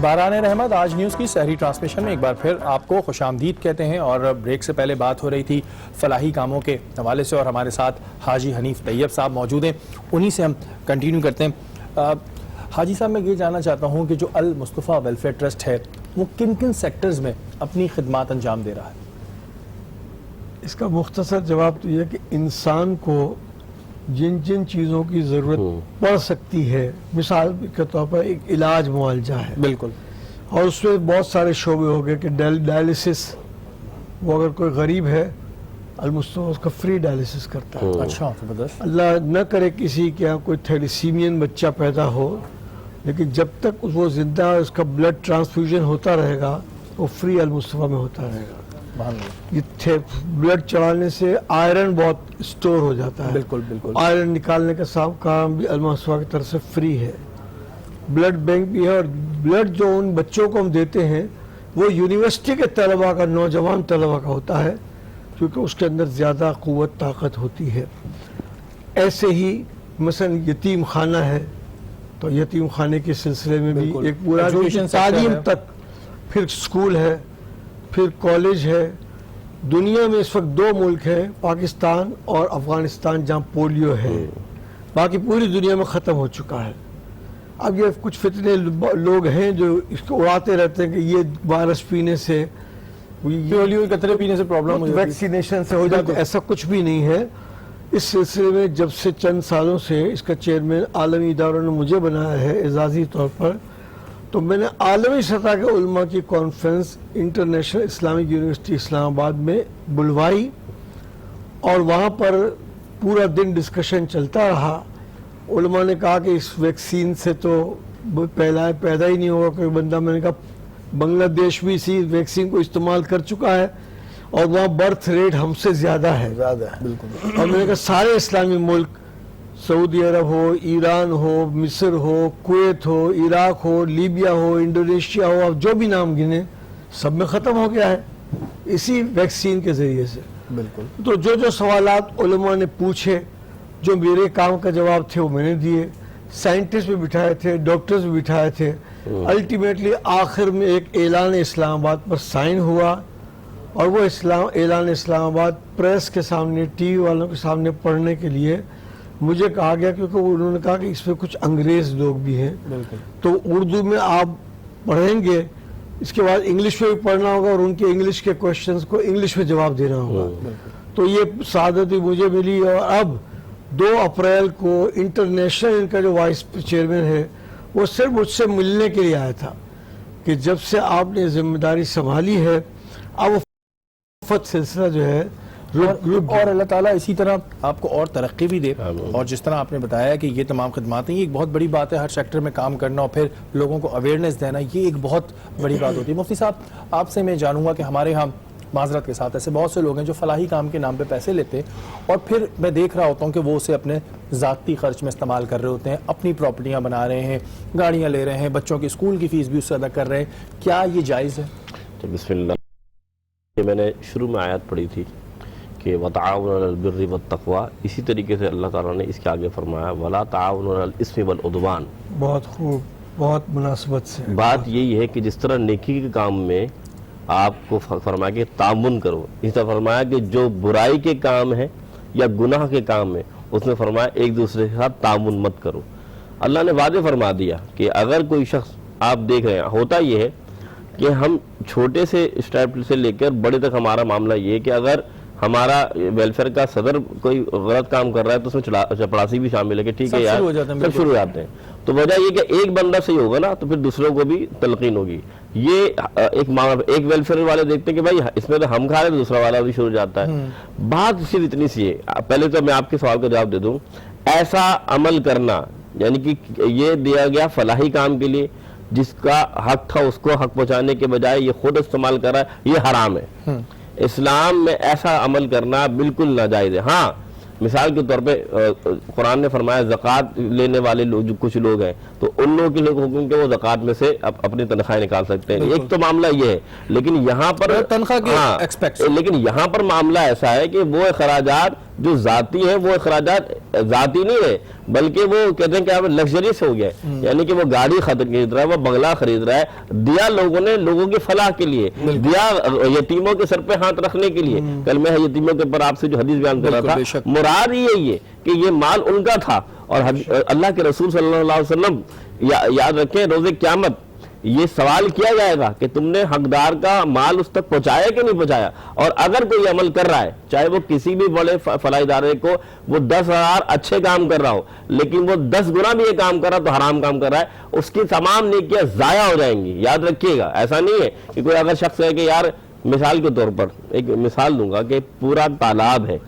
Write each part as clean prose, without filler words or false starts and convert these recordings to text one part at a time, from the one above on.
باران رحمت آج نیوز کی سحری ٹرانسمیشن میں ایک بار پھر آپ کو خوش آمدید کہتے ہیں، اور بریک سے پہلے بات ہو رہی تھی فلاحی کاموں کے حوالے سے، اور ہمارے ساتھ حاجی حنیف طیب صاحب موجود ہیں، انہی سے ہم کنٹینیو کرتے ہیں۔ حاجی صاحب میں یہ جاننا چاہتا ہوں کہ جو المصطفیٰ ویلفیئر ٹرسٹ ہے وہ کن کن سیکٹرز میں اپنی خدمات انجام دے رہا ہے؟ اس کا مختصر جواب تو یہ کہ انسان کو جن جن چیزوں کی ضرورت پڑ سکتی ہے، مثال کے طور پر ایک علاج معالجہ ہے، بالکل، اور اس میں بہت سارے شعبے ہو گئے کہ ڈائلسس، وہ اگر کوئی غریب ہے المصطفیٰ اس کا فری ڈائلسس کرتا ہے۔ اچھا، زبردست۔ اللہ نہ کرے کسی کے یہاں کوئی تھیلیسیمین بچہ پیدا ہو، لیکن جب تک وہ زندہ ہے اس کا بلڈ ٹرانسفیوژن ہوتا رہے گا، وہ فری المصطفیٰ میں ہوتا رہے گا۔ یہ بلڈ چڑھانے سے آئرن بہت اسٹور ہو جاتا ہے، بالکل بالکل، آئرن نکالنے کا کام بھی المصطفیٰ کی طرف سے فری ہے۔ بلڈ بینک بھی ہے، اور بلڈ جو ان بچوں کو ہم دیتے ہیں وہ یونیورسٹی کے طلباء کا، نوجوان طلباء کا ہوتا ہے، کیونکہ اس کے اندر زیادہ قوت طاقت ہوتی ہے۔ ایسے ہی مثلا یتیم خانہ ہے، تو یتیم خانے کے سلسلے میں بھی ایک پورا تعلیم تک، پھر اسکول ہے، پھر کالج ہے۔ دنیا میں اس وقت 2 ملک ہیں، پاکستان اور افغانستان، جہاں پولیو ہے، باقی پوری دنیا میں ختم ہو چکا ہے۔ اب یہ کچھ فتنے لوگ ہیں جو اس کو اڑاتے رہتے ہیں کہ یہ وائرس پینے سے، پولیو کے قطرے پینے سے پرابلم ہو جاتی ہے، ویکسینیشن سے ہو جاتا ہے۔ ایسا کچھ بھی نہیں ہے۔ اس سلسلے میں جب سے چند سالوں سے اس کا چیئرمین عالمی اداروں نے مجھے بنایا ہے اعزازی طور پر، تو میں نے عالمی سطح کے علماء کی کانفرنس انٹرنیشنل اسلامک یونیورسٹی اسلام آباد میں بلوائی، اور وہاں پر پورا دن ڈسکشن چلتا رہا۔ علماء نے کہا کہ اس ویکسین سے تو پیدا ہی نہیں ہوگا کوئی بندہ۔ میں نے کہا بنگلہ دیش بھی اسی ویکسین کو استعمال کر چکا ہے، اور وہاں برتھ ریٹ ہم سے زیادہ ہے، بالکل۔ اور میں نے کہا سارے اسلامی ملک، سعودی عرب ہو، ایران ہو، مصر ہو، کویت ہو، عراق ہو، لیبیا ہو، انڈونیشیا ہو، آپ جو بھی نام گنے، سب میں ختم ہو گیا ہے اسی ویکسین کے ذریعے سے، بالکل۔ تو جو سوالات علماء نے پوچھے، جو میرے کام کا جواب تھے وہ میں نے دیے، سائنٹسٹ بھی بٹھائے تھے، ڈاکٹرز بھی بٹھائے تھے۔ الٹیمیٹلی آخر میں ایک اعلان اسلام آباد پر سائن ہوا، اور وہ اعلان اسلام آباد پریس کے سامنے، ٹی وی والوں کے سامنے پڑھنے کے لیے مجھے کہا گیا، کیونکہ انہوں نے کہا کہ اس میں کچھ انگریز لوگ بھی ہیں، تو اردو میں آپ پڑھیں گے، اس کے بعد انگلش میں بھی پڑھنا ہوگا، اور ان کے انگلش کے کوشچنز کو انگلش میں جواب دینا ہوگا۔ تو یہ سعادت مجھے ملی، اور اب 2 اپریل کو انٹرنیشنل ان کا جو وائس چیئرمین ہے وہ صرف مجھ سے ملنے کے لیے آیا تھا کہ جب سے آپ نے ذمہ داری سنبھالی ہے اب سلسلہ جو ہے، اور اللہ تعالیٰ اسی طرح آپ کو اور ترقی بھی دے۔ اور جس طرح آپ نے بتایا کہ یہ تمام خدمات ہیں، یہ ایک بہت بڑی بات ہے، ہر سیکٹر میں کام کرنا اور پھر لوگوں کو اویئرنیس دینا، یہ ایک بہت بڑی بات ہوتی ہے۔ مفتی صاحب، آپ سے میں جانوں گا کہ ہمارے ہاں معذرت کے ساتھ ایسے بہت سے لوگ ہیں جو فلاحی کام کے نام پہ پیسے لیتے ہیں، اور پھر میں دیکھ رہا ہوتا ہوں کہ وہ اسے اپنے ذاتی خرچ میں استعمال کر رہے ہوتے ہیں، اپنی پراپرٹیاں بنا رہے ہیں، گاڑیاں لے رہے ہیں، بچوں کی اسکول کی فیس بھی اس سے ادا کر رہے ہیں، کیا یہ جائز ہے؟ بسم اللہ۔ میں نے شروع میں آیت پڑھی تھی کہ وَتَعَاوَنُوا عَلَى الْبِرِّ وَالتَّقْوَىٰ، اسی طریقے سے اللہ تعالیٰ نے اس کے آگے فرمایا وَلَا تَعَاوَنُوا عَلَى الْإِثْمِ وَالْعُدْوَانِ۔ بہت خوب، بہت مناسبت سے بات یہی ہے کہ جس طرح نیکی کے کام میں آپ کو فرمایا کہ تعاون کرو، اس طرح فرمایا کہ جو برائی کے کام ہے یا گناہ کے کام ہے اس میں فرمایا ایک دوسرے کے ساتھ تعاون مت کرو۔ اللہ نے واضح فرما دیا کہ اگر کوئی شخص، آپ دیکھ رہے ہیں ہوتا یہ ہے کہ ہم چھوٹے سے اسٹیپ سے لے کر بڑے تک ہمارا معاملہ یہ ہے کہ اگر ہمارا ویلفیئر کا صدر کوئی غلط کام کر رہا ہے تو اس میں چپڑاسی بھی شامل ہے کہ ٹھیک ہے یار، سب شروع ہو جاتے ہیں۔ تو وجہ یہ کہ ایک بندہ صحیح ہوگا نا تو پھر دوسروں کو بھی تلقین ہوگی۔ یہ ایک ویلفیئر والے دیکھتے ہیں کہ بھائی اس میں تو ہم کھا رہے ہیں، دوسرا والا بھی شروع ہو جاتا ہے۔ بات صرف اتنی سی ہے، پہلے تو میں آپ کے سوال کا جواب دے دوں، ایسا عمل کرنا یعنی کہ یہ دیا گیا فلاحی کام کے لیے، جس کا حق تھا اس کو حق پہنچانے کے بجائے یہ خود استعمال کر رہا ہے، یہ حرام ہے۔ اسلام میں ایسا عمل کرنا بالکل ناجائز ہے۔ ہاں، مثال کے طور پہ قرآن نے فرمایا زکوٰۃ لینے والے لوگ جو کچھ لوگ ہیں تو ان لوگوں کے لیے حکم کہ وہ زکوٰۃ میں سے اپنی تنخواہیں نکال سکتے ہیں. ایک تو معاملہ یہ ہے، لیکن یہاں پر تنخواہ کے ایکسپیکٹ، لیکن یہاں پر معاملہ ایسا ہے کہ وہ اخراجات جو ذاتی ہیں وہ اخراجات ذاتی نہیں ہے، بلکہ وہ کہتے ہیں کہ آپ لگژری سے ہو گیا ہے، یعنی کہ وہ گاڑی خرید رہا ہے، وہ بنگلہ خرید رہا ہے، دیا لوگوں نے لوگوں کی فلاح کے لیے، دیا یتیموں کے سر پہ ہاتھ رکھنے کے لیے. کل میں یتیموں کے اوپر آپ سے جو حدیث بیان کر رہا تھا، مراد یہ کہ یہ مال ان کا تھا، اور اللہ کے رسول صلی اللہ علیہ وسلم یاد رکھیں روز قیامت یہ سوال کیا جائے گا کہ تم نے حقدار کا مال اس تک پہنچایا کہ نہیں پہنچایا. اور اگر کوئی عمل کر رہا ہے، چاہے وہ کسی بھی بڑے فلاحی ادارے کو وہ 10,000 اچھے کام کر رہا ہو، لیکن وہ 10 گنا بھی یہ کام کر رہا تو حرام کام کر رہا ہے، اس کی تمام نیکیاں ضائع ہو جائیں گی. یاد رکھیے گا، ایسا نہیں ہے کہ کوئی اگر شخص ہے کہ یار مثال کے طور پر ایک مثال دوں گا کہ پورا تالاب ہے،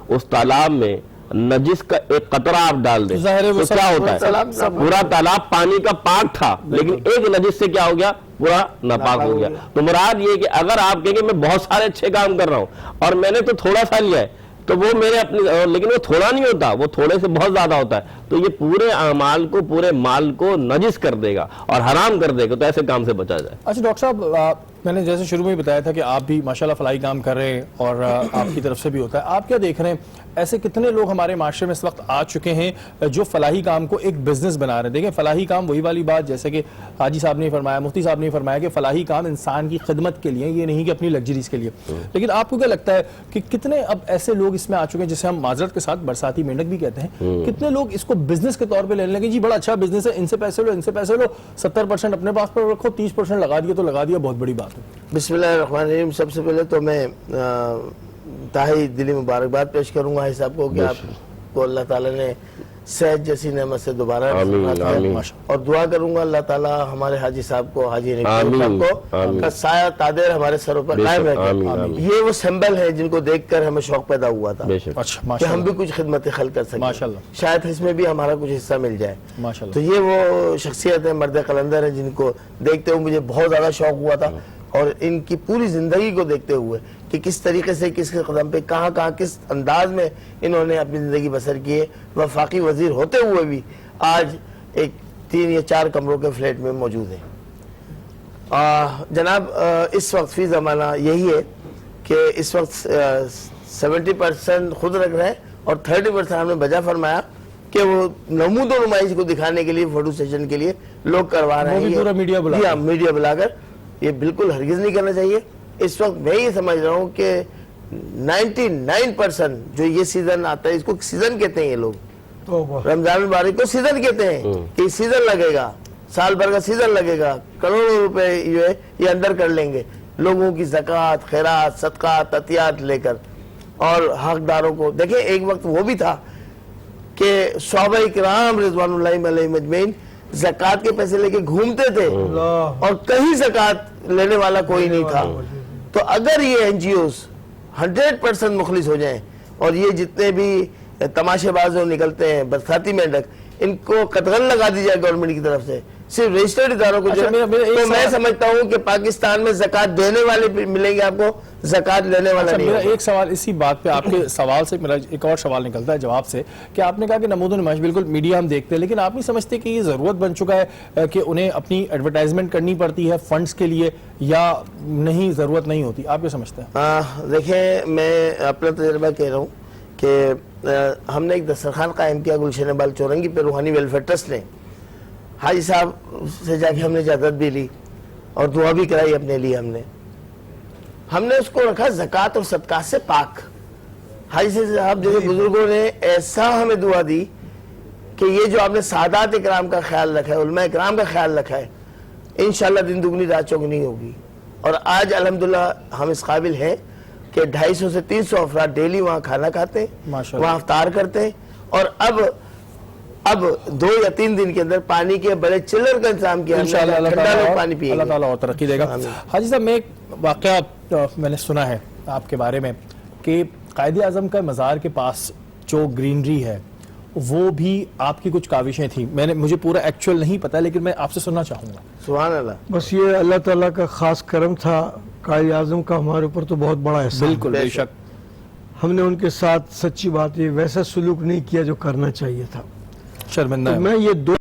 اس تالاب میں نجس کا ایک قطرہ آپ ڈال دیں تو کیا ہوتا ہے؟ پورا تالاب پانی کا پاک تھا، لیکن ایک نجس سے کیا ہو گیا؟ پورا ناپاک ہو گیا. تو مراد یہ کہ اگر آپ کہیں گے میں بہت سارے اچھے کام کر رہا ہوں اور میں نے تو تھوڑا سا لیا ہے، تو وہ میرے اپنی، لیکن وہ تھوڑا نہیں ہوتا، وہ تھوڑے سے بہت زیادہ ہوتا ہے، تو یہ پورے اعمال کو، پورے مال کو نجس کر دے گا اور حرام کر دے گا. تو ایسے کام سے بچا جائے. اچھا ڈاکٹر صاحب، میں نے جیسے شروع میں بتایا تھا کہ آپ بھی ماشاءاللہ فلاحی کام کر رہے ہیں اور آپ کی طرف سے بھی ہوتا ہے، آپ کیا دیکھ رہے ہیں ایسے کتنے لوگ ہمارے معاشرے میں اس وقت آ چکے ہیں جو فلاحی کام کو ایک بزنس بنا رہے ہیں؟ دیکھیں فلاحی کام وہی والی بات جیسے کہ حاجی صاحب نے فرمایا، مفتی صاحب نے فرمایا کہ فلاحی کام انسان کی خدمت کے لیے، یہ نہیں کہ اپنی لگژریز کے لیے. لیکن آپ کو کیا لگتا ہے کہ کتنے اب ایسے لوگ اس میں آ چکے ہیں جسے ہم معذرت کے ساتھ برساتی مینڈک بھی کہتے ہیں، کتنے لوگ اس کو بزنس کے طور پہ لینے لگے؟ جی بڑا اچھا بزنس ہے، ان سے پیسے لو، ان سے پیسے لو، 70% اپنے پاس پر رکھو، 30% لگا دیا تو لگا دیا، بہت بڑی بات ہے. بسم اللہ الرحمن الرحیم. سب سے پہلے تو میں تاہی دلی مبارکباد پیش کروں گا حاجی صاحب کو کہ آپ کو اللہ تعالیٰ نے صحت جیسی نعمت سے دوبارہ اور دعا کروں گا اللہ تعالیٰ ہمارے حاجی صاحب کو، حاجی صاحب کو کا سایہ تادیر ہمارے سروں پر قائم رکھے. یہ وہ سمبل ہے جن کو دیکھ کر ہمیں شوق پیدا ہوا تھا کہ ہم بھی کچھ خدمت خلق کر سکیں، شاید اس میں بھی ہمارا کچھ حصہ مل جائے. تو یہ وہ شخصیت ہے، مرد قلندر ہے، جن کو دیکھتے ہوئے مجھے بہت زیادہ شوق ہوا تھا، اور ان کی پوری زندگی کو دیکھتے ہوئے کہ کس طریقے سے، کس کے قدم پہ، کہاں کہاں، کس انداز میں انہوں نے اپنی زندگی بسر کی ہے. وفاقی وزیر ہوتے ہوئے بھی آج ایک 3 یا 4 کمروں کے فلیٹ میں موجود ہیں. جناب اس وقت فی زمانہ یہی ہے کہ اس وقت 70% خود رکھ رہے ہیں اور 30% ہم نے بجا فرمایا کہ وہ نمود و نمائش کو دکھانے کے لیے، فوٹو سیشن کے لیے لوگ کروا رہے ہیں. میڈیا بلا کر یہ بالکل ہرگز نہیں کرنا چاہیے. اس وقت میں یہ سمجھ رہا ہوں کہ 99% جو یہ سیزن آتا ہے، اس کو سیزن کہتے ہیں یہ لوگ، رمضان مبارک کو سیزن کہتے ہیں کہ سیزن لگے گا، سال بھر کا سیزن لگے گا، کروڑوں روپے جو ہے یہ اندر کر لیں گے لوگوں کی زکوٰۃ، خیرات، صدقات، عطیات لے کر. اور حقداروں کو دیکھیں، ایک وقت وہ بھی تھا کہ صحابہ کرام رضوان اللہ علیہم اجمعین زکوٰۃ کے پیسے لے کے گھومتے تھے اور کہیں زکوٰۃ لینے والا کوئی نہیں تھا. تو اگر یہ NGOs 100% مخلص ہو جائیں اور یہ جتنے بھی تماشے باز نکلتے ہیں برساتی مینڈک، ان کو قطغن لگا دی جائے گورنمنٹ کی طرف سے، صرف رجسٹرڈ اداروں کو، تو میں سمجھتا ہوں کہ پاکستان میں زکوٰۃ دینے والے ملیں گے آپ کو، زکوٰۃ لینے والا نہیں. میرا ایک سوال اسی بات پہ، آپ کے سوال سے میرا ایک اور سوال نکلتا ہے جواب سے، کہ آپ نے کہا کہ نمود و نمائش بالکل میڈیا ہم دیکھتے ہیں، لیکن آپ نہیں سمجھتے کہ یہ ضرورت بن چکا ہے کہ انہیں اپنی ایڈورٹائزمنٹ کرنی پڑتی ہے فنڈز کے لیے، یا نہیں ضرورت نہیں ہوتی؟ آپ کیا سمجھتے ہیں؟ دیکھیں، میں اپنا تجربہ کہہ رہا ہوں کہ ہم نے ایک دسترخوان قائم کیا گلشن اقبال چورنگی پہ، روحانی ویلفیئر ٹرسٹ نے. حاجی صاحب سے جا کے ہم نے اجازت بھی لی اور دعا بھی کرائی اپنے لیے. ہم نے اس کو رکھا زکوٰۃ اور صدقات سے پاک. حاجی صاحب جیسے بزرگوں نے ایسا ہمیں دعا دی کہ یہ جو آپ نے سادات اکرام کا خیال رکھا ہے، علماء اکرام کا خیال رکھا ہے، انشاءاللہ دن دگنی رات چوگنی ہوگی. اور آج الحمدللہ ہم اس قابل ہیں کہ 250 سے 300 افراد ڈیلی وہاں کھانا کھاتے ہیں، وہاں افطار کرتے ہیں. اور اب 2 یا 3 دن کے اندر پانی کے بڑے چلر کا انتظام کیا، انشاءاللہ اللہ تعالیٰ اور ترقی دے گا. حاجی صاحب، میں ایک واقعہ میں نے سنا ہے آپ کے بارے میں کہ قائد اعظم کا مزار کے پاس جو گرینری ہے وہ بھی آپ کی کچھ کاوشیں تھیں. مجھے پورا ایکچوئل نہیں پتا، لیکن میں آپ سے سننا چاہوں گا. سبحان اللہ. بس یہ اللہ تعالیٰ کا خاص کرم تھا، قائد اعظم کا ہمارے اوپر تو بہت بڑا احسان. بالکل، بے شک. ہم نے ان کے ساتھ سچی بات یہ ویسا سلوک نہیں کیا جو کرنا چاہیے تھا. شرمندہ تو میں یہ دو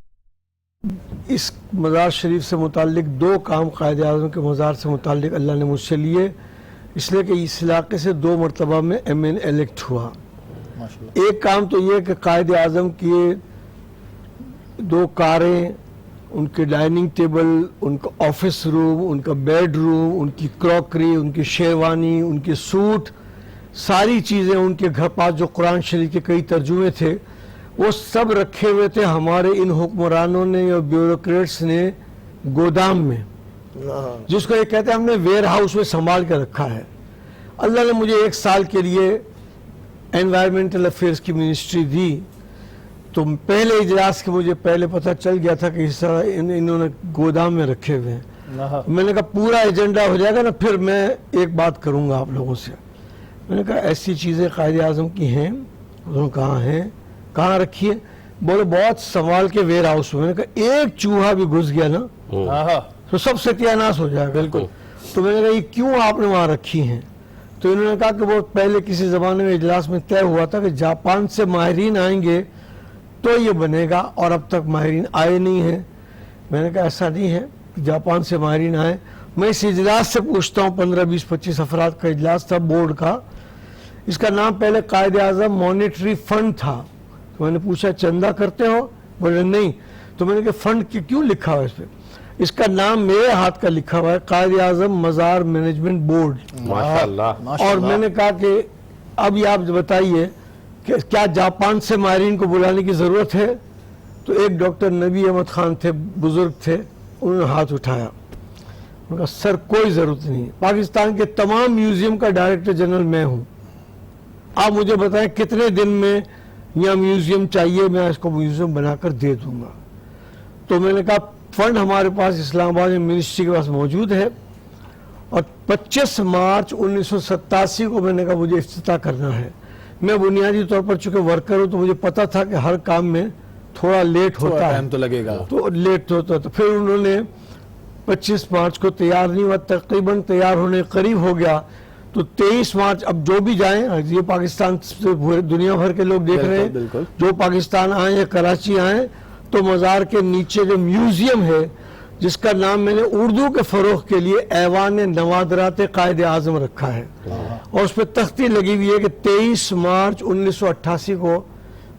اس مزار شریف سے متعلق دو کام قائد اعظم کے مزار سے متعلق اللہ نے مجھ سے لیے، اس لیے کہ اس علاقے سے 2 مرتبہ میں MN الیکٹ ہوا. ایک کام تو یہ کہ قائد اعظم کی 2 کاریں، ان کے ڈائننگ ٹیبل، ان کا آفس روم، ان کا بیڈ روم، ان کی کراکری، ان کی شیروانی، ان کے سوٹ، ساری چیزیں ان کے گھر پاس جو قرآن شریف کے کئی ترجمے تھے وہ سب رکھے ہوئے تھے ہمارے ان حکمرانوں نے یا بیوروکریٹس نے گودام میں، جس کو یہ کہتے ہیں ہم نے ویئر ہاؤس میں سنبھال کے رکھا ہے. اللہ نے مجھے 1 سال کے لیے انوائرمنٹل افیئرس کی منسٹری دی، تو پہلے اجلاس کے مجھے پہلے پتہ چل گیا تھا کہ اس طرح انہوں نے گودام میں رکھے ہوئے ہیں. میں نے کہا پورا ایجنڈا ہو جائے گا نا پھر میں ایک بات کروں گا آپ لوگوں سے. میں نے کہا ایسی چیزیں قائد اعظم کی ہیں؟ انہوں نے کہاں ہیں، کہاں رکھی ہے؟ بولے بہت سنبھال کے ویئر ہاؤس میں. میں نے کہا ایک چوہا بھی گھس گیا نا تو سب ستیہ ناش ہو جائے گا. بالکل. تو میں نے کہا یہ کیوں آپ نے وہاں رکھی ہیں؟ تو انہوں نے کہا کہ وہ پہلے کسی زمانے میں اجلاس میں طے ہوا تھا کہ جاپان سے ماہرین آئیں گے تو یہ بنے گا، اور اب تک ماہرین آئے نہیں ہیں. میں نے کہا ایسا نہیں ہے کہ جاپان سے ماہرین آئے. میں اس اجلاس سے پوچھتا ہوں، 15 20 25 افراد کا اجلاس تھا بورڈ کا. اس کا نام پہلے قائد اعظم مانیٹری فنڈ تھا. تو میں نے پوچھا چندہ کرتے ہو؟ بولے نہیں. تو میں نے کہا فنڈ کیوں لکھا ہوا ہے اس پہ؟ اس کا نام میرے ہاتھ کا لکھا ہوا ہے، قائد اعظم مزار مینجمنٹ بورڈ. ماشاءاللہ. اور میں نے کہا کہ اب یہ آپ بتائیے کہ کیا جاپان سے ماہرین کو بلانے کی ضرورت ہے؟ تو ایک ڈاکٹر نبی احمد خان تھے، بزرگ تھے، انہوں نے ہاتھ اٹھایا. میں نے کہا سر کوئی ضرورت نہیں ہے، پاکستان کے تمام میوزیم کا ڈائریکٹر جنرل میں ہوں، آپ مجھے بتائیں کتنے دن میں یہاں میوزیم چاہیے، میں اس کو میوزیم بنا کر دے دوں گا. تو میں نے کہا فنڈ ہمارے پاس اسلام آباد میں منسٹری کے پاس موجود ہے، اور 25 مارچ 1987 کو میں نے کہا مجھے افتتاح کرنا ہے. میں بنیادی طور پر چونکہ ورکر ہوں تو مجھے پتا تھا کہ ہر کام میں تھوڑا لیٹ ہوتا ہے، ٹائم تو لگے گا، تو لیٹ ہوتا ہے. تو پھر انہوں نے 25 مارچ کو تیار نہیں ہوا، تقریباً تیار ہونے قریب ہو گیا. تو 23 مارچ اب جو بھی جائیں، یہ پاکستان سے دنیا بھر کے لوگ دیکھ رہے ہیں، جو پاکستان آئیں یا کراچی آئیں تو مزار کے نیچے جو میوزیم ہے جس کا نام میں نے اردو کے فروغ کے لیے ایوان نوادرات قائد اعظم رکھا ہے، اور اس پہ تختی لگی ہوئی ہے کہ 23 مارچ 1988 کو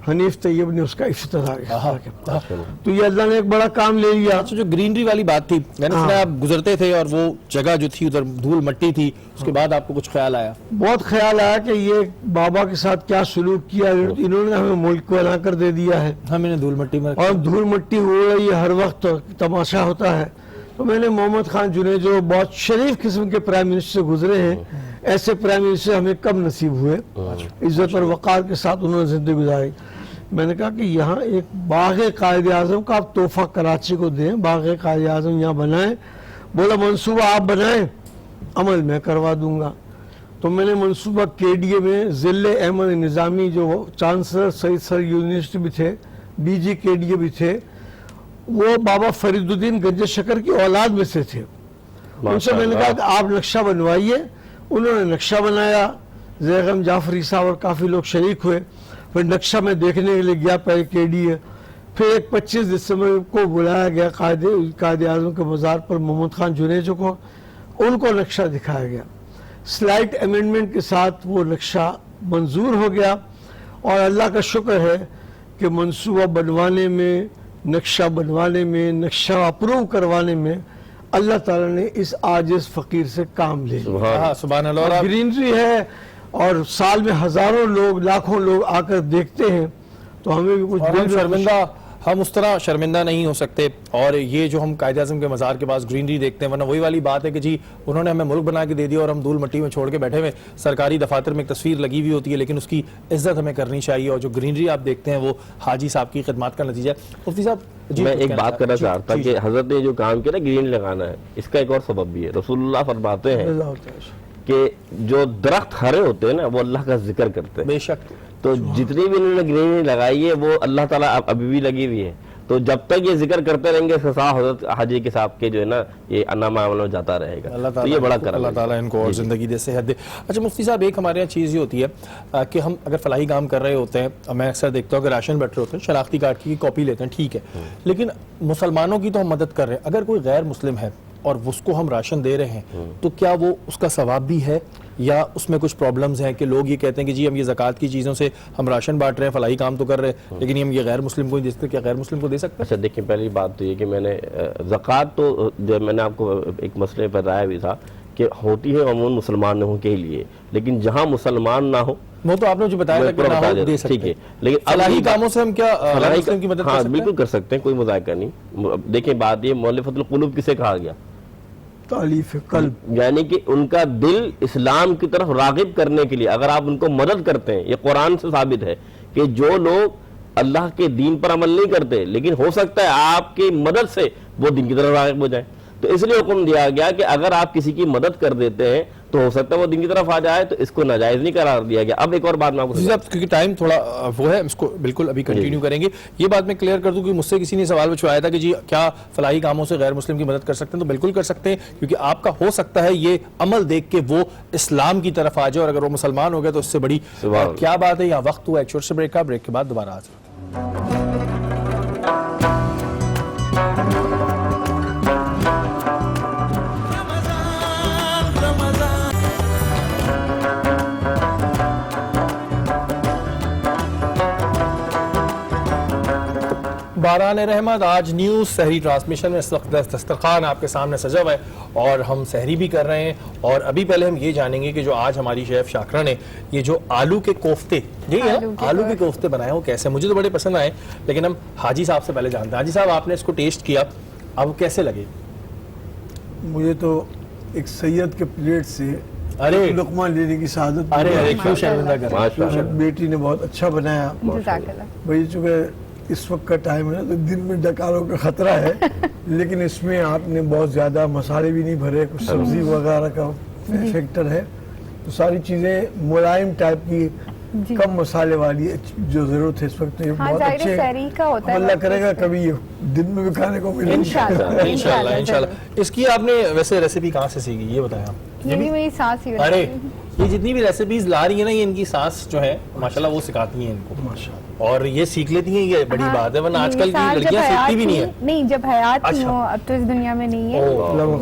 حنیف طیب نے اس کا افتتاح کیا. تو یہ اللہ نے ایک بڑا کام لے لیا. جو گرینری والی بات تھی، میں نے سنا آپ گزرتے تھے اور وہ جگہ جو تھی ادھر دھول مٹی تھی، اس کے بعد آپ کو کچھ خیال آیا؟ بہت خیال آیا کہ یہ بابا کے ساتھ کیا سلوک کیا، انہوں نے ہمیں ملک کو بنا کر دے دیا ہے، ہمیں دھول مٹی میں، اور دھول مٹی ہو رہی ہے، ہر وقت تماشا ہوتا ہے. تو میں نے محمد خان جنید جو بہت شریف قسم کے پرائم منسٹر سے گزرے ہیں، ایسے پرائم منسٹر ہمیں کم نصیب ہوئے، عزت اور وقار کے ساتھ انہوں نے زندگی گزاری. میں نے کہا کہ یہاں ایک باغ قائد اعظم کا آپ تحفہ کراچی کو دیں، باغ قائد اعظم یہاں بنائیں. بولا منصوبہ آپ بنائیں، عمل میں کروا دوں گا. تو میں نے منصوبہ KDA میں ضلع احمد نظامی جو چانسلر سید سر یونیورسٹی بھی تھے، BG KDA بھی تھے، وہ بابا فرید الدین گنج شکر کی اولاد میں سے تھے. ان سے میں نے کہا کہ آپ نقشہ بنوائیے. انہوں نے نقشہ بنایا، زیغم جعفری صاحب اور کافی لوگ شریک ہوئے. پھر نقشہ میں دیکھنے کے لیے گیا پہلے KDA، پھر ایک 25 دسمبر کو بلایا گیا قائد اعظم کے مزار پر محمد خان جنیجو کو، ان کو نقشہ دکھایا گیا. سلائٹ امینڈمنٹ کے ساتھ وہ نقشہ منظور ہو گیا، اور اللہ کا شکر ہے کہ منصوبہ بنوانے میں، نقشہ بنوانے میں، نقشہ اپروو کروانے میں اللہ تعالیٰ نے اس عاجز فقیر سے کام لے لیا. سبحان اللہ. گرینری ہے اور سال میں ہزاروں لوگ، لاکھوں لوگ آ کر دیکھتے ہیں، تو ہمیں بھی کچھ شرمندہ، ہم اس طرح شرمندہ نہیں ہو سکتے. اور یہ جو ہم قائد اعظم کے مزار کے پاس گرینری دیکھتے ہیں، ورنہ وہی والی بات ہے کہ جی انہوں نے ہمیں ملک بنا کے دے دیا اور ہم دھول مٹی میں چھوڑ کے بیٹھے ہوئے. سرکاری دفاتر میں ایک تصویر لگی ہوئی ہوتی ہے، لیکن اس کی عزت ہمیں کرنی چاہیے. اور جو گرینری آپ دیکھتے ہیں وہ حاجی صاحب کی خدمات کا نتیجہ ہے. مفتی صاحب میں ایک بات کرنا چاہتا کہ حضرت نے جو کام کیا نا گرین لگانا ہے، اس کا ایک اور سبب بھی ہے. رسول اللہ فرماتے ہیں کہ جو درخت ہرے ہوتے ہیں نا وہ اللہ کا ذکر کرتے ہیں. بے شک. تو جتنی بھی انہوں نے گرینری لگائی ہے وہ اللہ تعالیٰ ابھی بھی لگی ہوئی ہے. تو جب تک یہ ذکر کرتے رہیں گے خصا حضرت حاجی کے صاحب کے جو ہے نا یہ انامہ عمل میں جاتا رہے گا. تو یہ بڑا کرم ہے. اللہ تعالیٰ ان کو اور زندگی دے، صحت دے. اچھا مفتی صاحب، ایک ہمارے یہاں چیز یہ ہوتی ہے کہ ہم اگر فلاحی کام کر رہے ہوتے ہیں، میں اکثر دیکھتا ہوں کہ راشن بٹ رہے ہوتے ہیں، شناختی کارڈ کی کاپی لیتے ہیں، ٹھیک ہے، لیکن مسلمانوں کی تو ہم مدد کر رہے ہیں. اگر کوئی غیر مسلم ہے اور اس کو ہم راشن دے رہے ہیں تو کیا وہ اس کا ثواب بھی ہے، یا اس میں کچھ پرابلمز ہیں کہ لوگ یہ کہتے ہیں کہ جی ہم یہ زکوٰۃ کی چیزوں سے ہم راشن بانٹ رہے ہیں، فلاحی کام تو کر رہے ہیں، لیکن ہم یہ غیر مسلم کو دے سکتے ہیں، کیا غیر مسلم کو دے سکتے ہیں؟ اچھا دیکھیں، پہلی بات تو یہ کہ میں نے زکوٰۃ تو جو میں نے آپ کو ایک مسئلے پر رائے بھی تھا کہ ہوتی ہے عموماً مسلمانوں کے لیے، لیکن جہاں مسلمان نہ ہو وہ تو آپ نے جو بتایا کہ نہ ہو دے سکتے ہیں، لیکن فلاحی کاموں سے ہم کیا غیر مسلم کی مدد کر ہاں سکتے ہیں؟ بالکل کر سکتے ہیں، کوئی مذائقہ نہیں. دیکھیں بات یہ مؤلفۃ القلوب کسے کہا گیا؟ تالیف قلب، یعنی کہ ان کا دل اسلام کی طرف راغب کرنے کے لیے اگر آپ ان کو مدد کرتے ہیں. یہ قرآن سے ثابت ہے کہ جو لوگ اللہ کے دین پر عمل نہیں کرتے لیکن ہو سکتا ہے آپ کی مدد سے وہ دین کی طرف راغب ہو جائیں، تو اس لیے حکم دیا گیا کہ اگر آپ کسی کی مدد کر دیتے ہیں تو ہو سکتا ہے وہ دین کی طرف آ جائے، تو اس کو ناجائز نہیں قرار دیا گیا. اب ایک اور بات میں آپ کو کیونکہ ٹائم تھوڑا وہ ہے، اس کو بالکل ابھی کنٹینیو کریں گے. یہ بات میں کلیئر کر دوں کہ مجھ سے کسی نے سوال پوچھوایا تھا کہ جی کیا فلاحی کاموں سے غیر مسلم کی مدد کر سکتے ہیں؟ تو بالکل کر سکتے ہیں، کیونکہ آپ کا ہو سکتا ہے یہ عمل دیکھ کے وہ اسلام کی طرف آ جائے، اور اگر وہ مسلمان ہو گیا تو اس سے بڑی کیا بات ہے. یہاں وقت ہوا ایک چھوٹے سے بریک کا، بریک کے بعد دوبارہ حاضر. باران رحمت آج نیوز سحری ٹرانسمیشن میں اس وقت دسترخوان آپ کے سامنے سجا ہوا ہے اور ہم سحری بھی کر رہے ہیں. اور ابھی پہلے ہم یہ جانیں گے کہ جو آج ہماری شیف شاکرہ نے یہ جو آلو کے کوفتے، یہی ہے آلو کے کوفتے بنائے ہو کیسے؟ مجھے تو بڑے پسند آئے، لیکن ہم حاجی صاحب سے پہلے جانتے ہیں. حاجی صاحب آپ نے اس کو ٹیسٹ کیا، اب کیسے لگے؟ مجھے تو ایک سید کے پلیٹ سے لقمہ لینے کی سعادت، کیوں شرمندہ کر رہے ہیں؟ بیٹی نے بہت اچھا بنایا. بھائی چونکہ اس وقت کا ٹائم ہے تو دن میں ڈکاروں کا خطرہ ہے، لیکن اس میں آپ نے بہت زیادہ مسالے بھی نہیں بھرے، کچھ سبزی وغیرہ کا فیکٹر ہے، تو ساری چیزیں ملائم ٹائپ کی، کم مسالے والی جو ضرورت ہے اس وقت. یہ بہت اچھے، اللہ کرے گا کبھی یہ دن میں بھی کھانے کو ملے انشاءاللہ انشاءاللہ. اس کی آپ نے ویسے ریسیپی کہاں سے سیکھی یہ بتائیں آپ؟ یہ بھی میری سانس ہی. ارے یہ جتنی بھی ریسیپیز لا رہی ہیں نا، یہ ان کی سانس جو ہے ماشاءاللہ وہ سکھاتی ہیں ان کو، اور یہ سیکھ لیتی ہیں، یہ بڑی بات ہے، ورنہ آج کل کی لڑکیاں سیکھتی بھی نہیں ہیں. نہیں جب حیات تھی وہ، اب تو اس دنیا میں نہیں ہے،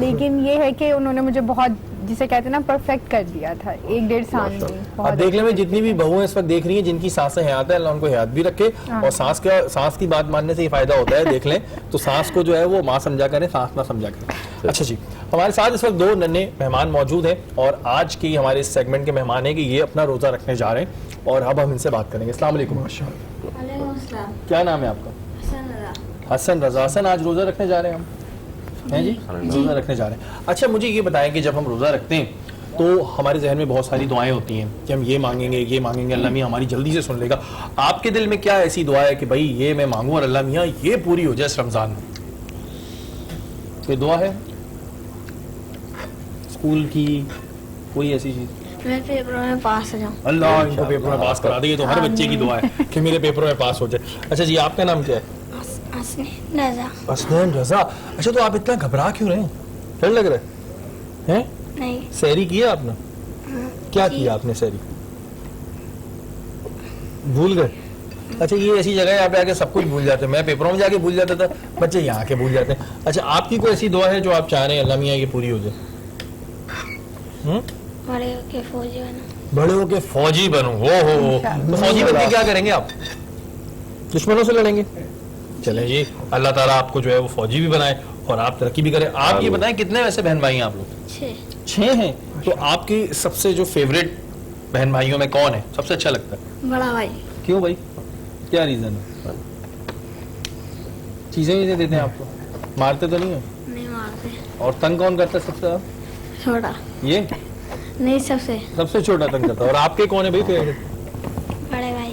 لیکن یہ ہے کہ انہوں نے مجھے بہت، جسے کہتے ہیں نا، پرفیکٹ کر دیا تھا 1-1.5 سال میں. اب دیکھ لیں میں جتنی بھی بہویں اس وقت دیکھ رہی ہیں جن کی سانسیں حیات ہے، اللہ ان کو حیات بھی رکھے. اور سانس کی بات ماننے سے یہ فائدہ ہوتا ہے، دیکھ لیں تو سانس کو جو ہے وہ ماں سمجھا کریں، سانس نہ سمجھا کریں. اچھا جی، ہمارے ساتھ اس وقت 2 ننھے مہمان موجود ہیں، اور آج کی ہمارے اس سیگمنٹ کے مہمان ہیں کہ یہ اپنا روزہ رکھنے جا رہے ہیں، اور اب ہم ان سے بات کریں گے. السلام علیکم. وعلیکم السلام. کیا نام ہے آپ کا؟ حسن رضا. حسن رضا. حسن آج روزہ رکھنے جا رہے ہیں ہم، ہیں جی روزہ رکھنے جا رہے ہیں. اچھا مجھے یہ بتائیں کہ جب ہم روزہ رکھتے ہیں تو ہمارے ذہن میں بہت ساری دعائیں ہوتی ہیں کہ ہم یہ مانگیں گے، اللہ میاں ہماری جلدی سے سن لے گا. آپ کے دل میں کیا ایسی دعا ہے کہ بھائی یہ میں مانگوں اور اللہ میاں یہ پوری ہو جائے اس رمضان میں؟ کوئی دعا ہے اسکول کی، کوئی ایسی چیز؟ میں پیپروں میں پاس ہو جاؤں. اللہ ان کو پیپروں میں پاس کرا دے. یہ تو ہر بچے کی دعا ہے کہ میرے پیپروں میں پاس ہو جائے. اچھا جی، آپ کا نام کیا ہے؟ حسن رضا. حسن رضا. اچھا تو آپ اتنا گھبرا کیوں رہے ہیں؟ ڈر لگ رہا ہے؟ نہیں. سحری کیا آپ نے؟ کیا کیا آپ نے سحری؟ بھول گئے؟ اچھا یہ ایسی جگہ ہے یہاں پہ آ کے سب کچھ بھول جاتے ہیں. میں پیپروں میں جا کے بھول جاتا تھا، بچے یہاں کے بھول جاتے ہیں. اچھا آپ کی کوئی ایسی دعا ہے جو آپ چاہ رہے ہیں اللہ میاں یہ پوری ہو جائے؟ بڑے ہو کے فوجی بنوں. بڑے ہو کے فوجی بنوں. ہو تو فوجی بن کے کیا کریں گے آپ؟ دشمنوں سے لڑیں گے؟ چلیں جی، اللہ تعالیٰ آپ کو جو ہے وہ فوجی بھی بنائے اور آپ ترقی بھی کریں. آپ یہ بتائیں کتنے ویسے بہن بھائی ہیں آپ لوگ؟ 6 ہیں. تو آپ کی سب سے جو فیوریٹ بہن بھائیوں میں کون ہے سب سے اچھا لگتا ہے؟ بڑا بھائی. کیوں بھائی، کیا ریزن ہے؟ چیزیں ہی دیتے ہیں آپ کو؟ مارتے تو نہیں ہیں؟ نہیں مارتے. اور تنگ کون کرتا ہے سب سے زیادہ؟ چھوٹا. یہ نہیں، سب سے چھوٹا تنگ کرتا ہے. اور آپ کے کون ہے بھائی فیوریٹ؟ بڑے بھائی.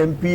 MP,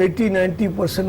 80-90%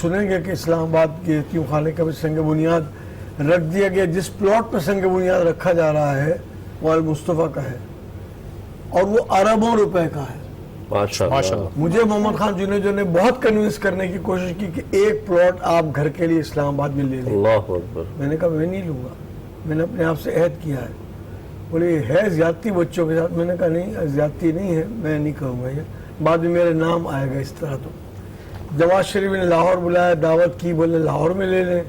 سنیں گے کہ اسلام آباد کے یتیم خانے کا بھی سنگ بنیاد رکھ دیا گیا. جس پلاٹ پہ سنگ بنیاد رکھا جا رہا ہے وہ المصطفیٰ کا ہے اور وہ اربوں روپے کا ہے. ماشاءاللہ. مجھے محمد خان جنیجو نے بہت کنوینس کرنے کی کوشش کی کہ ایک پلاٹ آپ گھر کے لیے اسلام آباد میں لے لیں. اللہ اکبر. میں نے کہا میں نہیں لوں گا, میں نے اپنے آپ سے عہد کیا ہے. بولے یہ ہے زیادتی بچوں کے ساتھ. میں نے کہا نہیں زیادتی نہیں ہے, میں نہیں کہوں گا یہ. بعد میں میرے نام آئے گا اس طرح. تو جواز شریف نے لاہور بلایا, دعوت کی, بولے لاہور میں لے لیں.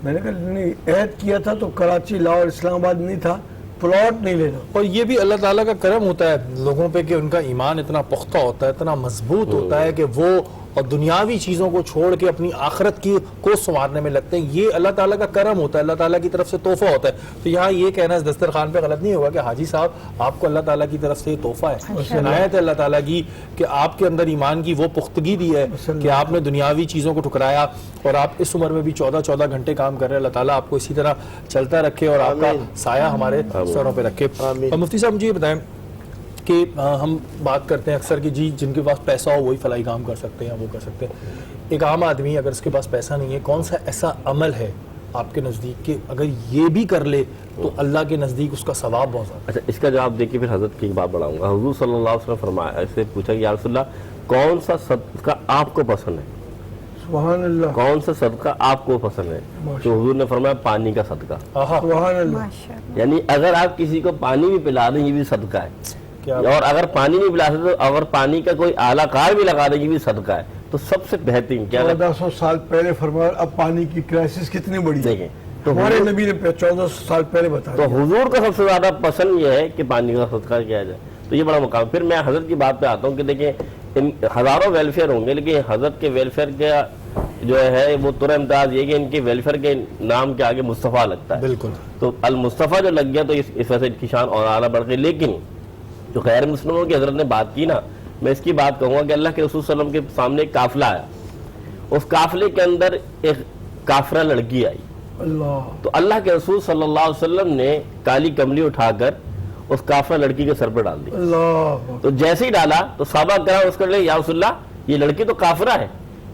میں نے کہا نہیں, عہد کیا تھا تو کراچی لاہور اسلام آباد نہیں تھا, پلاٹ نہیں لینا. اور یہ بھی اللہ تعالیٰ کا کرم ہوتا ہے لوگوں پہ کہ ان کا ایمان اتنا پختہ ہوتا ہے, اتنا مضبوط ہوتا ہے کہ وہ اور دنیاوی چیزوں کو چھوڑ کے اپنی آخرت کی کو سنوارنے میں لگتے ہیں. یہ اللہ تعالیٰ کا کرم ہوتا ہے, اللہ تعالیٰ کی طرف سے تحفہ ہوتا ہے. تو یہاں یہ کہنا اس دسترخوان پہ غلط نہیں ہوگا کہ حاجی صاحب آپ کو اللہ تعالیٰ کی طرف سے یہ تحفہ ہے, عنایت ہے اللہ تعالیٰ کی کہ آپ کے اندر ایمان کی وہ پختگی دی ہے کہ آپ نے دنیاوی چیزوں کو ٹھکرایا اور آپ اس عمر میں بھی 14 گھنٹے کام کر رہے ہیں. اللہ تعالیٰ آپ کو اسی طرح چلتا رکھے اور آپ کا سایہ ہمارے سروں پہ رکھے. اور مفتی صاحب مجھے یہ بتائیں کہ ہم بات کرتے ہیں اکثر کہ جی جن کے پاس پیسہ ہو وہی فلاحی کام کر سکتے ہیں, وہ کر سکتے ہیں. ایک عام آدمی اگر اس کے پاس پیسہ نہیں ہے, کون سا ایسا عمل ہے آپ کے نزدیک کہ اگر یہ بھی کر لے تو اللہ کے نزدیک اس کا ثواب بہت زیادہ؟ اچھا, اس کا جواب دے کے پھر حضرت کی ایک بات بڑھاؤں گا. حضور صلی اللہ علیہ وسلم فرمایا, ایسے پوچھا کہ یا رسول اللہ کون سا صدقہ آپ کو پسند ہے؟ سبحان اللہ. کون سا صدقہ آپ کو پسند ہے؟ تو حضور نے فرمایا پانی کا صدقہ. سبحان اللہ. ماشاءاللہ. یعنی اگر آپ کسی کو پانی بھی پلا دیں یہ بھی صدقہ ہے, اور اگر پانی نہیں پلا سکتے تو اگر پانی کا کوئی اعلیٰ کار بھی لگا دیں یہ بھی صدقہ ہے. تو سب سے بہترین کیا 1400 سال پہلے فرمایا, اب پانی کی کرائسس کتنی بڑی ہے. دیکھیں تو ہمارے نبی نے 1400 سال پہلے بتایا. تو حضور کا سب سے زیادہ پسند یہ ہے کہ پانی کا صدقہ کیا جائے. تو یہ بڑا مقام. پھر میں حضرت کی بات پہ آتا ہوں کہ دیکھیں ہزاروں ویلفیئر ہوں گے, لیکن حضرت کے ویلفیئر کا جو ہے وہ تر امتیاز یہ کہ ان کے ویلفیئر کے نام کے آگے مصطفیٰ لگتا ہے. بالکل. تو المصطفیٰ جو لگ گیا تو اس وجہ سے ان کی شان اور اعلیٰ بڑھ گئی. لیکن جو غیر مسلموں کی حضرت نے بات کی نا, میں اس کی بات کہوں گا کہ اللہ کے رسول صلی اللہ علیہ وسلم کے سامنے ایک قافلہ آیا, اس قافلے کے اندر ایک کافرہ لڑکی آئی. اللہ. تو اللہ کے رسول صلی اللہ علیہ وسلم نے کالی کملی اٹھا کر اس کافرہ لڑکی کے سر پہ ڈال دی. اللہ. تو جیسے ہی ڈالا تو صحابہ کرام اس کو لے, یا رسول اللہ یہ لڑکی تو کافرہ ہے,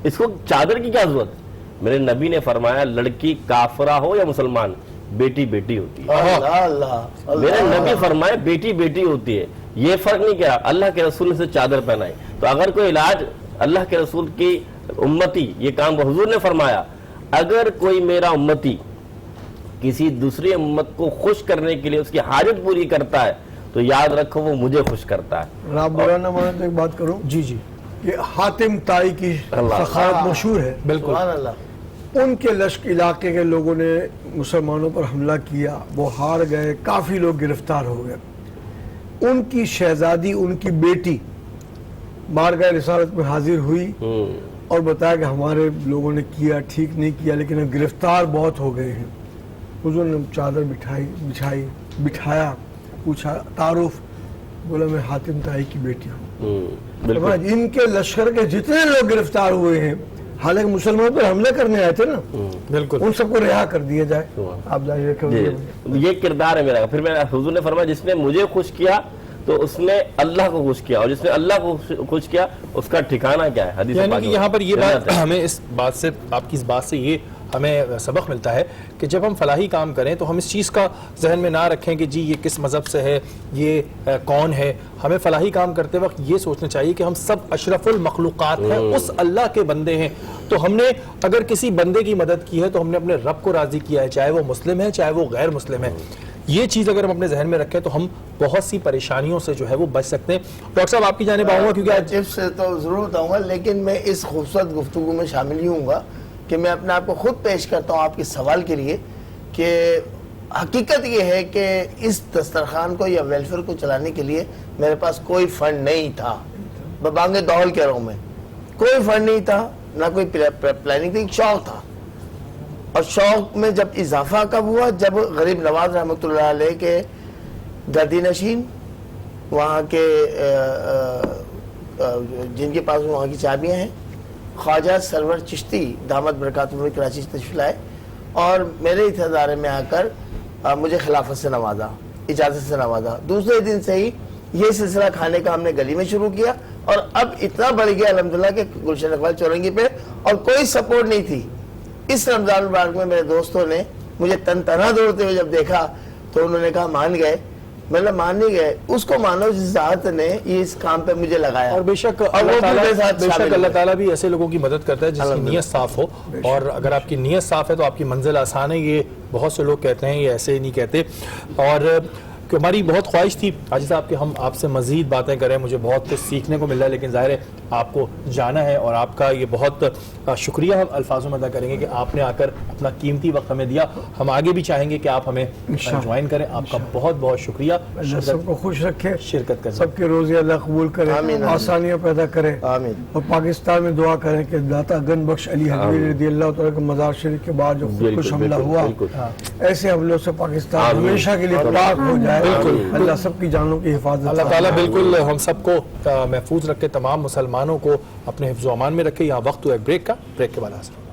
اس کو چادر کی کیا ضرورت ہے؟ میرے نبی نے فرمایا لڑکی کافرہ ہو یا مسلمان, بیٹی بیٹی ہوتی ہے. اللہ اللہ. میرے نبی فرمائے بیٹی بیٹی ہوتی ہے, یہ فرق نہیں کیا. اللہ کے رسول نے سے چادر پہنائی. تو اگر کوئی علاج اللہ کے رسول کی امتی, یہ کام حضور نے فرمایا, اگر کوئی میرا امتی کسی دوسری امت کو خوش کرنے کے لیے اس کی حاجت پوری کرتا ہے تو یاد رکھو وہ مجھے خوش کرتا ہے. آپ برا نہ مانے تو ایک بات کروں. جی جی کہ حاتم طائی کی سخاوت مشہور ہے. بالکل. سبحان اللہ. ان کے لشکر علاقے کے لوگوں نے مسلمانوں پر حملہ کیا, وہ ہار گئے, کافی لوگ گرفتار ہو گئے. ان کی شہزادی, ان کی بیٹی بارگاہ رسالت میں حاضر ہوئی اور بتایا کہ ہمارے لوگوں نے کیا, ٹھیک نہیں کیا, لیکن اب گرفتار بہت ہو گئے ہیں. حضور نے چادر بٹھایا, پوچھا تعارف, بولا میں حاتم طائی کی بیٹی ہوں. ان کے لشکر کے جتنے لوگ گرفتار ہوئے ہیں, حالانکہ مسلمانوں پر حملے کرنے آئے تھے نا, بالکل, ان سب کو رہا کر دیا جائے. آپ جائیے. یہ کردار ہے میرا. پھر میں حضور نے فرمایا جس نے مجھے خوش کیا تو اس نے اللہ کو خوش کیا, اور جس نے اللہ کو خوش کیا اس کا ٹھکانہ کیا ہے. حدیث یعنی کہ یہاں پر یہ بات ہمیں اس بات سے, آپ کی اس بات سے یہ ہمیں سبق ملتا ہے کہ جب ہم فلاحی کام کریں تو ہم اس چیز کا ذہن میں نہ رکھیں کہ جی یہ کس مذہب سے ہے, یہ کون ہے. ہمیں فلاحی کام کرتے وقت یہ سوچنا چاہیے کہ ہم سب اشرف المخلوقات ہیں, اس اللہ کے بندے ہیں. تو ہم نے اگر کسی بندے کی مدد کی ہے تو ہم نے اپنے رب کو راضی کیا ہے, چاہے وہ مسلم ہے چاہے وہ غیر مسلم ہے. یہ چیز اگر ہم اپنے ذہن میں رکھیں تو ہم بہت سی پریشانیوں سے جو ہے وہ بچ سکتے ہیں. ڈاکٹر صاحب آپ کی جانب آؤں گا کیونکہ آج ٹپس سے تو ضرور بتاؤں گا, لیکن میں اس خوبصورت گفتگو میں شامل ہی ہوں گا کہ میں اپنے آپ کو خود پیش کرتا ہوں آپ کے سوال کے لیے کہ حقیقت یہ ہے کہ اس دسترخوان کو یا ویلفیئر کو چلانے کے لیے میرے پاس کوئی فنڈ نہیں تھا. ببانگ دہل کہہ رہا ہوں میں, کوئی فنڈ نہیں تھا, نہ کوئی پلاننگ تھی, شوق تھا. اور شوق میں جب اضافہ کب ہوا, جب غریب نواز رحمۃ اللہ علیہ کے گدی نشین, وہاں کے جن کے پاس وہاں کی چابیاں ہیں, خواجہ سرور چشتی دامت برکاتہ کراچی سے تشریف لائے اور میرے ادارے میں آ کر مجھے خلافت سے نوازا, اجازت سے نوازا. دوسرے دن سے ہی یہ سلسلہ کھانے کا ہم نے گلی میں شروع کیا اور اب اتنا بڑھ گیا الحمدللہ کہ گلشن اقبال چورنگی پہ اور کوئی سپورٹ نہیں تھی. اس رمضان المبارک میں میرے دوستوں نے مجھے تنہا دوڑتے ہوئے جب دیکھا تو انہوں نے کہا مان گئے. مطلب مان نہیں گئے, اس کو مانو جس ذات نے یہ اس کام پہ مجھے لگایا. اور بے شک اور وہ بھی میرے ساتھ بے شک شامل اللہ ہوئے. تعالیٰ بھی ایسے لوگوں کی مدد کرتا ہے جس کی نیت صاف ہو, اور اگر آپ کی نیت صاف ہے تو آپ کی منزل آسان ہے. یہ بہت سے لوگ کہتے ہیں, یہ ایسے ہی نہیں کہتے. اور کہ ہماری بہت خواہش تھی حاجی صاحب کہ ہم آپ سے مزید باتیں کریں, مجھے بہت کچھ سیکھنے کو مل رہا ہے, لیکن ظاہر ہے آپ کو جانا ہے, اور آپ کا یہ بہت شکریہ ہم الفاظوں میں ادا کریں گے کہ آپ نے آ کر اپنا قیمتی وقت ہمیں دیا. ہم آگے بھی چاہیں گے کہ آپ ہمیں جوائن کریں. آپ کا بہت بہت شکریہ. اللہ سب کو خوش رکھے, شرکت کریں, سب کے روزے اللہ قبول کرے, آسانیاں پیدا کرے. آمین. اور پاکستان میں دعا کریں کہ داتا گن بخش علی حضوری رضی اللہ تعالیٰ کے مزار شریف کے بعد جو خودکش حملہ ہوا, ایسے حملوں سے پاکستان ہمیشہ کے لیے پاک ہو جائے. اللہ سب کی جانوں کی حفاظت. اللہ تعالیٰ بالکل ہم سب کو محفوظ رکھے, تمام مسلمانوں کو اپنے حفظ و امان میں رکھے. یہاں وقت ہوا ہے بریک کا, بریک کے بعد حاضر.